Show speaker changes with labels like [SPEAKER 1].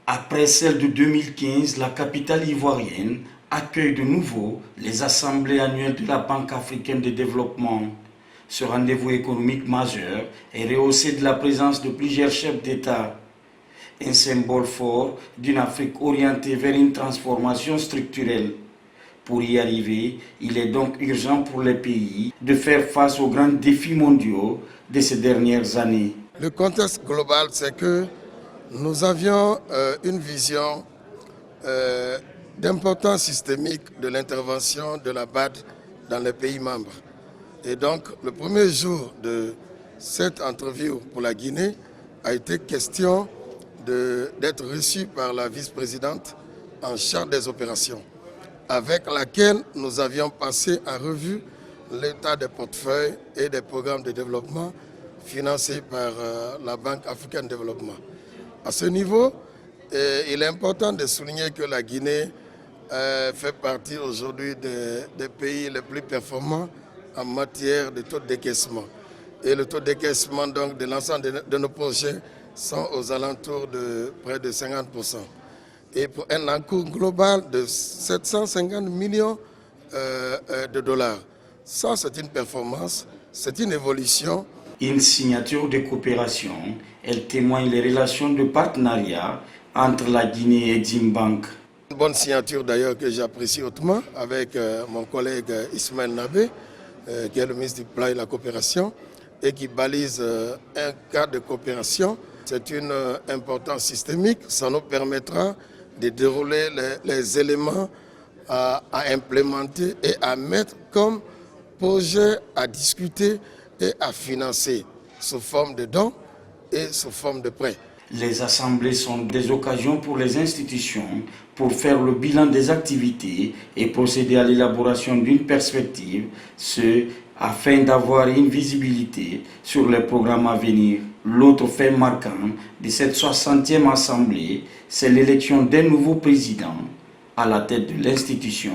[SPEAKER 1] Après celle de 2015, la capitale ivoirienne accueille de nouveau les assemblées annuelles de la Banque africaine de développement. Ce rendez-vous économique majeur est rehaussé de la présence de plusieurs chefs d'État. Un symbole fort d'une Afrique orientée vers une transformation structurelle. Pour y arriver, il est donc urgent pour les pays de faire face aux grands défis mondiaux de ces dernières années.
[SPEAKER 2] Le contexte global, c'est que nous avions une vision d'importance systémique de l'intervention de la BAD dans les pays membres. Et donc, le premier jour de cette interview pour la Guinée a été question d'être reçu par la vice-présidente en charge des opérations, avec laquelle nous avions passé en revue l'état des portefeuilles et des programmes de développement financés par la Banque africaine de développement. À ce niveau, il est important de souligner que la Guinée fait partie aujourd'hui des pays les plus performants en matière de taux de décaissement. Et le taux de décaissement donc, de l'ensemble de nos projets sont aux alentours de près de 50%. Et pour un encours global de 750 millions de dollars. Ça, c'est une performance, c'est une évolution.
[SPEAKER 1] Une signature de coopération, elle témoigne les relations de partenariat entre la Guinée et Eximbank.
[SPEAKER 2] Une bonne signature d'ailleurs que j'apprécie hautement avec mon collègue Ismaël Nabé, qui est le ministre du Plan et de la Coopération, et qui balise un cadre de coopération. C'est une importance systémique, ça nous permettra de dérouler les éléments à implémenter et à mettre comme projet à discuter et à financer sous forme de dons et sous forme de prêts.
[SPEAKER 1] Les assemblées sont des occasions pour les institutions pour faire le bilan des activités et procéder à l'élaboration d'une perspective, ce afin d'avoir une visibilité sur les programmes à venir. L'autre fait marquant de cette 60e assemblée, c'est l'élection d'un nouveau président à la tête de l'institution.